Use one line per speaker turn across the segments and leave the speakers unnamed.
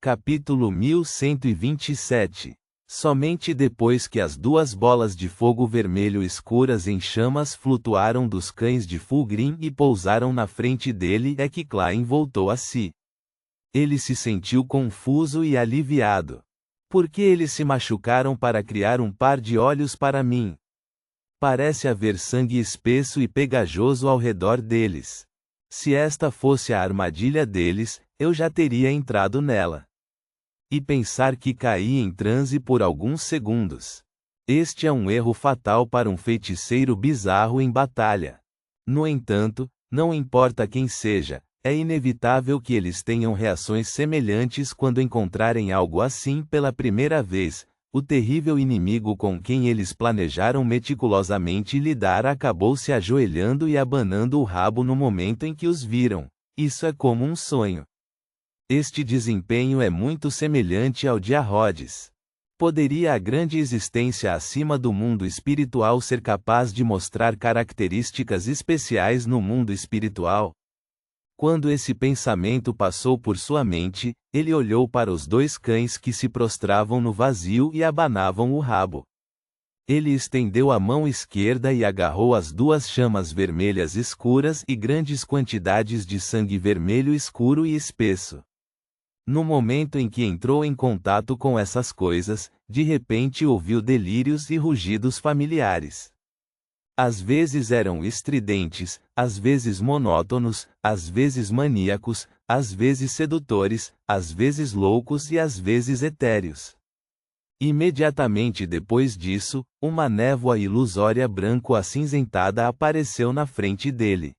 Capítulo 1127. Somente depois que as duas bolas de fogo vermelho escuras em chamas flutuaram dos cães de Fulgrim e pousaram na frente dele é que Klain voltou a si. Ele se sentiu confuso e aliviado. Por que eles se machucaram para criar um par de olhos para mim? Parece haver sangue espesso e pegajoso ao redor deles. Se esta fosse a armadilha deles, eu já teria entrado nela. E pensar que caí em transe por alguns segundos. Este é um erro fatal para um feiticeiro bizarro em batalha. No entanto, não importa quem seja, é inevitável que eles tenham reações semelhantes quando encontrarem algo assim pela primeira vez. O terrível inimigo com quem eles planejaram meticulosamente lidar acabou se ajoelhando e abanando o rabo no momento em que os viram. Isso é como um sonho. Este desempenho é muito semelhante ao de Rhodes. Poderia a grande existência acima do mundo espiritual ser capaz de mostrar características especiais no mundo espiritual? Quando esse pensamento passou por sua mente, ele olhou para os dois cães que se prostravam no vazio e abanavam o rabo. Ele estendeu a mão esquerda e agarrou as duas chamas vermelhas escuras e grandes quantidades de sangue vermelho escuro e espesso. No momento em que entrou em contato com essas coisas, de repente ouviu delírios e rugidos familiares. Às vezes eram estridentes, às vezes monótonos, às vezes maníacos, às vezes sedutores, às vezes loucos e às vezes etéreos. Imediatamente depois disso, uma névoa ilusória branco-acinzentada apareceu na frente dele.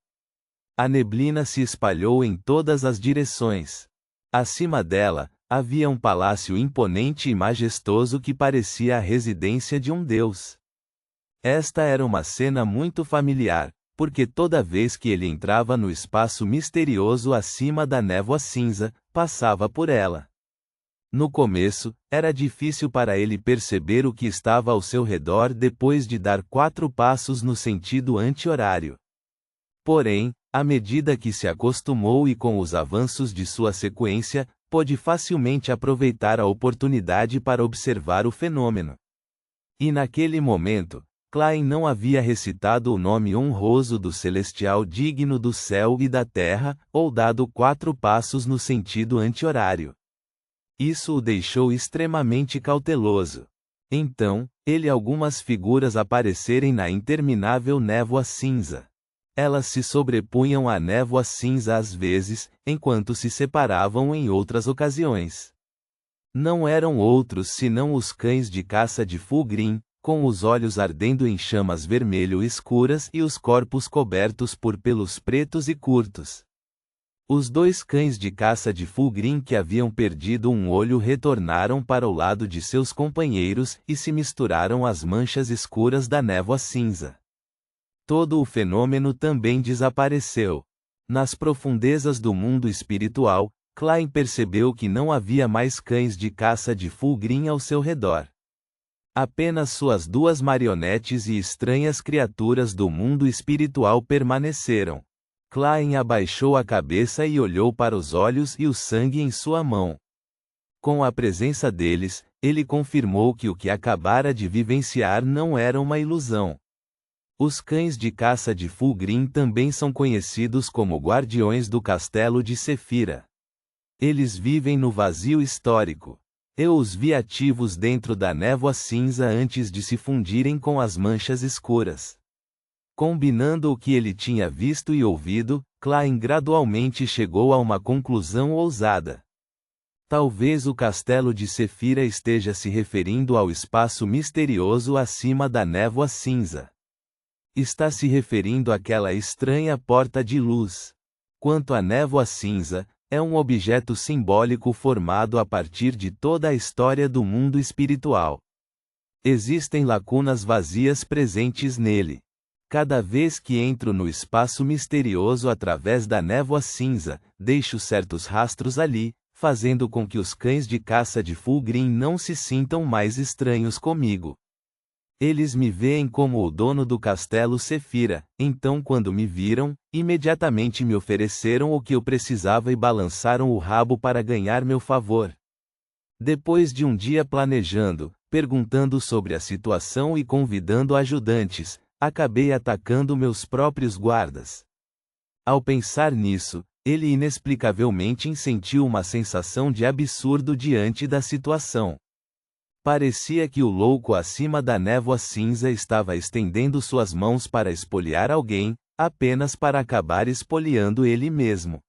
A neblina se espalhou em todas as direções. Acima dela, havia um palácio imponente e majestoso que parecia a residência de um deus. Esta era uma cena muito familiar, porque toda vez que ele entrava no espaço misterioso acima da névoa cinza, passava por ela. No começo, era difícil para ele perceber o que estava ao seu redor depois de dar 4 passos no sentido anti-horário. Porém, à medida que se acostumou e com os avanços de sua sequência, pôde facilmente aproveitar a oportunidade para observar o fenômeno. E naquele momento, Klain não havia recitado o nome honroso do celestial digno do céu e da terra, ou dado 4 passos no sentido anti-horário. Isso o deixou extremamente cauteloso. Então, algumas figuras aparecerem na interminável névoa cinza. Elas se sobrepunham à névoa cinza às vezes, enquanto se separavam em outras ocasiões. Não eram outros senão os cães de caça de Fulgrim, com os olhos ardendo em chamas vermelho escuras e os corpos cobertos por pelos pretos e curtos. Os 2 cães de caça de Fulgrim que haviam perdido um olho retornaram para o lado de seus companheiros e se misturaram às manchas escuras da névoa cinza. Todo o fenômeno também desapareceu. Nas profundezas do mundo espiritual, Klain percebeu que não havia mais cães de caça de Fulgrim ao seu redor. Apenas suas 2 marionetes e estranhas criaturas do mundo espiritual permaneceram. Klain abaixou a cabeça e olhou para os olhos e o sangue em sua mão. Com a presença deles, ele confirmou que o que acabara de vivenciar não era uma ilusão. Os cães de caça de Fulgrim também são conhecidos como guardiões do castelo de Sefira. Eles vivem no vazio histórico. Eu os vi ativos dentro da névoa cinza antes de se fundirem com as manchas escuras. Combinando o que ele tinha visto e ouvido, Klain gradualmente chegou a uma conclusão ousada. Talvez o castelo de Sefira esteja se referindo ao espaço misterioso acima da névoa cinza. Está se referindo àquela estranha porta de luz. Quanto à névoa cinza, é um objeto simbólico formado a partir de toda a história do mundo espiritual. Existem lacunas vazias presentes nele. Cada vez que entro no espaço misterioso através da névoa cinza, deixo certos rastros ali, fazendo com que os cães de caça de Fulgrim não se sintam mais estranhos comigo. Eles me veem como o dono do castelo Sefira, então quando me viram, imediatamente me ofereceram o que eu precisava e balançaram o rabo para ganhar meu favor. Depois de um dia planejando, perguntando sobre a situação e convidando ajudantes, acabei atacando meus próprios guardas. Ao pensar nisso, ele inexplicavelmente sentiu uma sensação de absurdo diante da situação. Parecia que o louco acima da névoa cinza estava estendendo suas mãos para espoliar alguém, apenas para acabar espoliando ele mesmo.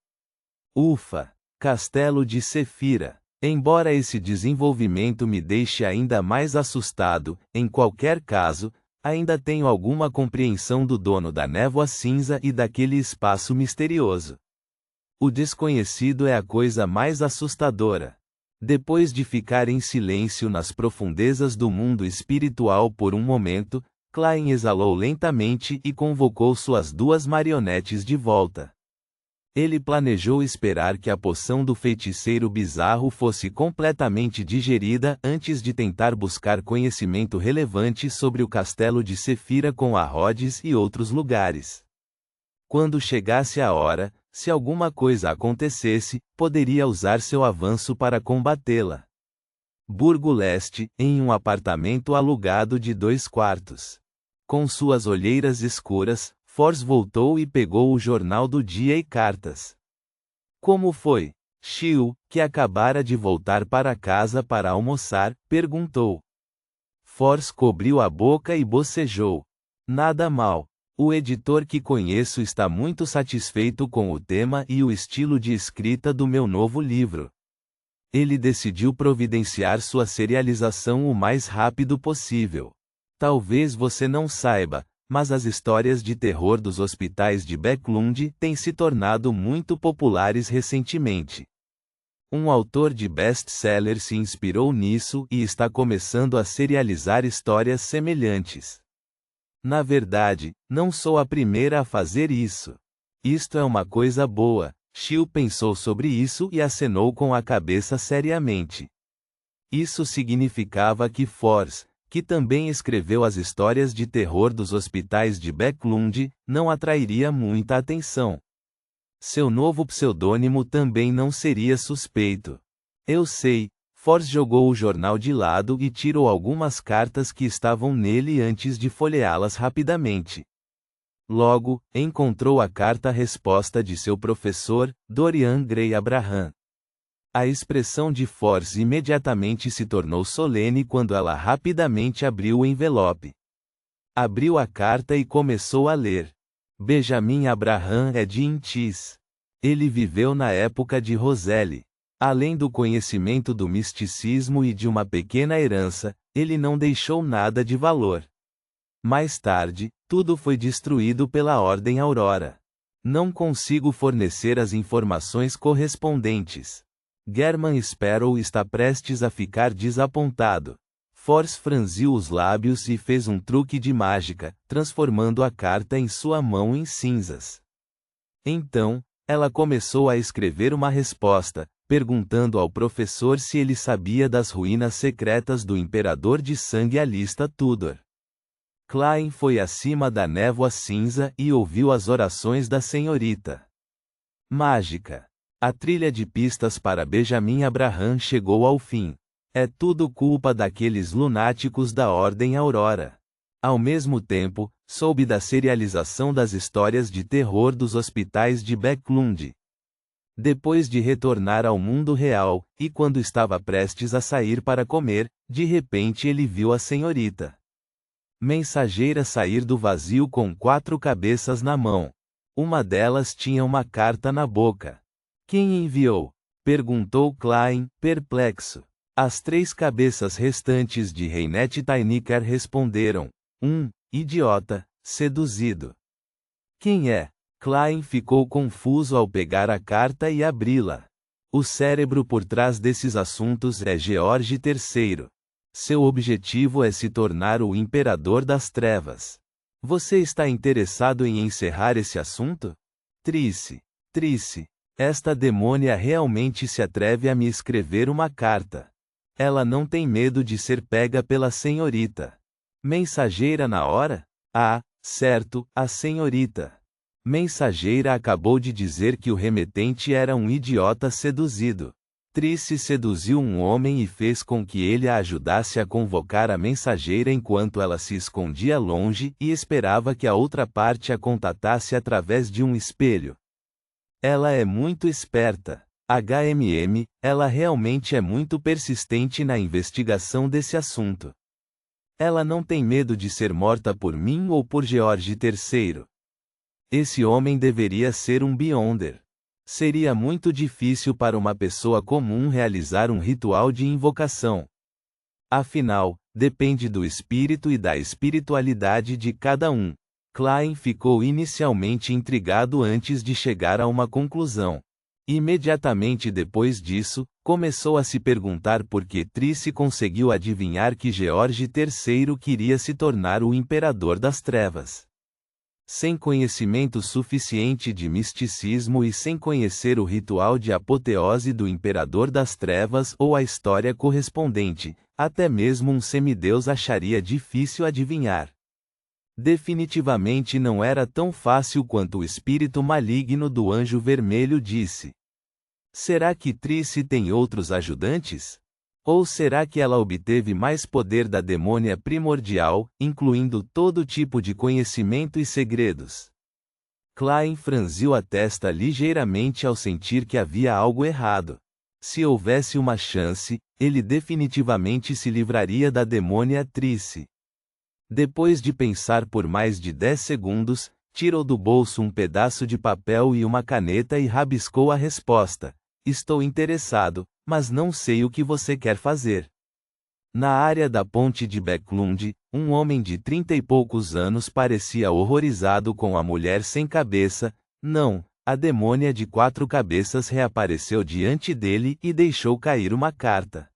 Ufa! Castelo de Sefira. Embora esse desenvolvimento me deixe ainda mais assustado, em qualquer caso, ainda tenho alguma compreensão do dono da névoa cinza e daquele espaço misterioso. O desconhecido é a coisa mais assustadora. Depois de ficar em silêncio nas profundezas do mundo espiritual por um momento, Klein exalou lentamente e convocou suas duas marionetes de volta. Ele planejou esperar que a poção do feiticeiro bizarro fosse completamente digerida antes de tentar buscar conhecimento relevante sobre o castelo de Sefira com a Rhodes e outros lugares. Quando chegasse a hora, se alguma coisa acontecesse, poderia usar seu avanço para combatê-la. Burgo Leste, em um apartamento alugado de 2 quartos. Com suas olheiras escuras, Force voltou e pegou o jornal do dia e cartas. Como foi? Xiu, que acabara de voltar para casa para almoçar, perguntou. Force cobriu a boca e bocejou. Nada mal. O editor que conheço está muito satisfeito com o tema e o estilo de escrita do meu novo livro. Ele decidiu providenciar sua serialização o mais rápido possível. Talvez você não saiba, mas as histórias de terror dos hospitais de Backlund têm se tornado muito populares recentemente. Um autor de best-seller se inspirou nisso e está começando a serializar histórias semelhantes. Na verdade, não sou a primeira a fazer isso. Isto é uma coisa boa. Xiu pensou sobre isso e acenou com a cabeça seriamente. Isso significava que Force, que também escreveu as histórias de terror dos hospitais de Backlund, não atrairia muita atenção. Seu novo pseudônimo também não seria suspeito. Eu sei. Force jogou o jornal de lado e tirou algumas cartas que estavam nele antes de folheá-las rapidamente. Logo, encontrou a carta-resposta de seu professor, Dorian Gray Abraham. A expressão de Force imediatamente se tornou solene quando ela rapidamente abriu o envelope. Abriu a carta e começou a ler. Benjamin Abraham é de Intis. Ele viveu na época de Roselle. Além do conhecimento do misticismo e de uma pequena herança, ele não deixou nada de valor. Mais tarde, tudo foi destruído pela Ordem Aurora. Não consigo fornecer as informações correspondentes. German Sparrow está prestes a ficar desapontado. Force franziu os lábios e fez um truque de mágica, transformando a carta em sua mão em cinzas. Então, ela começou a escrever uma resposta, perguntando ao professor se ele sabia das ruínas secretas do Imperador de Sangue Alista Tudor. Klein foi acima da névoa cinza e ouviu as orações da senhorita. Mágica. A trilha de pistas para Benjamin Abraham chegou ao fim. É tudo culpa daqueles lunáticos da Ordem Aurora. Ao mesmo tempo, soube da serialização das histórias de terror dos hospitais de Backlund. Depois de retornar ao mundo real, e quando estava prestes a sair para comer, de repente ele viu a senhorita mensageira sair do vazio com 4 cabeças na mão. Uma delas tinha uma carta na boca. Quem enviou? Perguntou Klein, perplexo. As 3 cabeças restantes de Reinette Tyniker responderam. Idiota, seduzido. Quem é? Klein ficou confuso ao pegar a carta e abri-la. O cérebro por trás desses assuntos é George III. Seu objetivo é se tornar o Imperador das Trevas. Você está interessado em encerrar esse assunto? Trice, esta demônia realmente se atreve a me escrever uma carta. Ela não tem medo de ser pega pela senhorita. Mensageira na hora? Ah, certo, a senhorita. Mensageira acabou de dizer que o remetente era um idiota seduzido. Trice seduziu um homem e fez com que ele a ajudasse a convocar a mensageira enquanto ela se escondia longe e esperava que a outra parte a contatasse através de um espelho. Ela é muito esperta. Ela realmente é muito persistente na investigação desse assunto. Ela não tem medo de ser morta por mim ou por George III. Esse homem deveria ser um Beyonder. Seria muito difícil para uma pessoa comum realizar um ritual de invocação. Afinal, depende do espírito e da espiritualidade de cada um. Klein ficou inicialmente intrigado antes de chegar a uma conclusão. Imediatamente depois disso, começou a se perguntar por que Trice conseguiu adivinhar que George III queria se tornar o Imperador das Trevas. Sem conhecimento suficiente de misticismo e sem conhecer o ritual de apoteose do Imperador das Trevas ou a história correspondente, até mesmo um semideus acharia difícil adivinhar. Definitivamente não era tão fácil quanto o espírito maligno do Anjo Vermelho disse. Será que Trice tem outros ajudantes? Ou será que ela obteve mais poder da demônia primordial, incluindo todo tipo de conhecimento e segredos? Klein franziu a testa ligeiramente ao sentir que havia algo errado. Se houvesse uma chance, ele definitivamente se livraria da demônia Trice. Depois de pensar por mais de 10 segundos, tirou do bolso um pedaço de papel e uma caneta e rabiscou a resposta. Estou interessado, mas não sei o que você quer fazer. Na área da ponte de Backlund, um homem de 30 e poucos anos parecia horrorizado com a mulher sem cabeça. Não, a demônia de 4 cabeças reapareceu diante dele e deixou cair uma carta.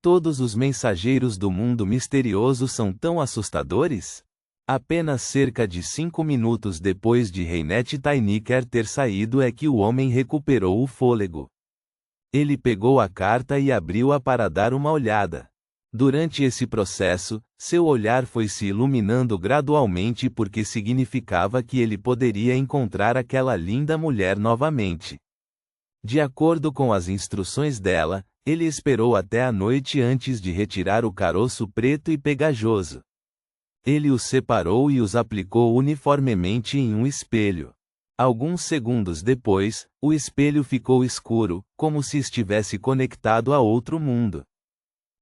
Todos os mensageiros do mundo misterioso são tão assustadores? Apenas cerca de 5 minutos depois de Reinette Tyniker ter saído é que o homem recuperou o fôlego. Ele pegou a carta e abriu-a para dar uma olhada. Durante esse processo, seu olhar foi se iluminando gradualmente porque significava que ele poderia encontrar aquela linda mulher novamente. De acordo com as instruções dela, ele esperou até a noite antes de retirar o caroço preto e pegajoso. Ele os separou e os aplicou uniformemente em um espelho. Alguns segundos depois, o espelho ficou escuro, como se estivesse conectado a outro mundo.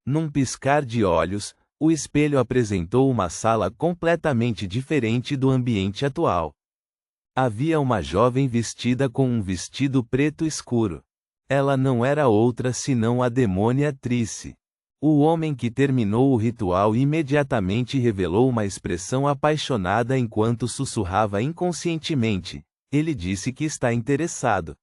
Num piscar de olhos, o espelho apresentou uma sala completamente diferente do ambiente atual. Havia uma jovem vestida com um vestido preto escuro. Ela não era outra senão a demônia Trice. O homem que terminou o ritual imediatamente revelou uma expressão apaixonada enquanto sussurrava inconscientemente. Ele disse que está interessado.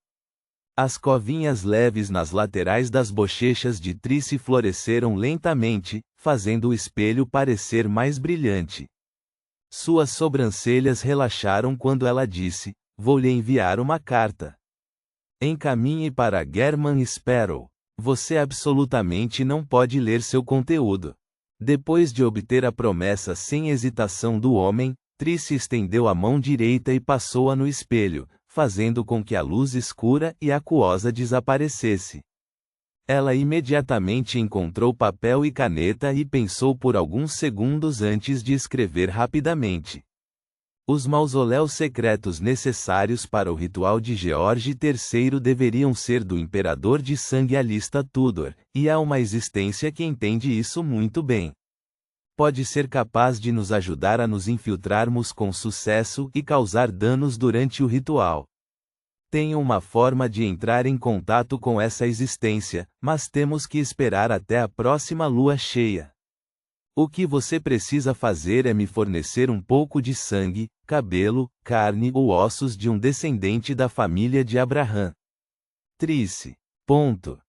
As covinhas leves nas laterais das bochechas de Trice floresceram lentamente, fazendo o espelho parecer mais brilhante. Suas sobrancelhas relaxaram quando ela disse: "Vou lhe enviar uma carta. Encaminhe para German Sparrow. Você absolutamente não pode ler seu conteúdo." Depois de obter a promessa sem hesitação do homem, Trice estendeu a mão direita e passou-a no espelho, fazendo com que a luz escura e aquosa desaparecesse. Ela imediatamente encontrou papel e caneta e pensou por alguns segundos antes de escrever rapidamente. Os mausoléus secretos necessários para o ritual de George III deveriam ser do imperador de sangue Alista Tudor, e há uma existência que entende isso muito bem. Pode ser capaz de nos ajudar a nos infiltrarmos com sucesso e causar danos durante o ritual. Tenho uma forma de entrar em contato com essa existência, mas temos que esperar até a próxima lua cheia. O que você precisa fazer é me fornecer um pouco de sangue, cabelo, carne ou ossos de um descendente da família de Abraham. Trice. Ponto.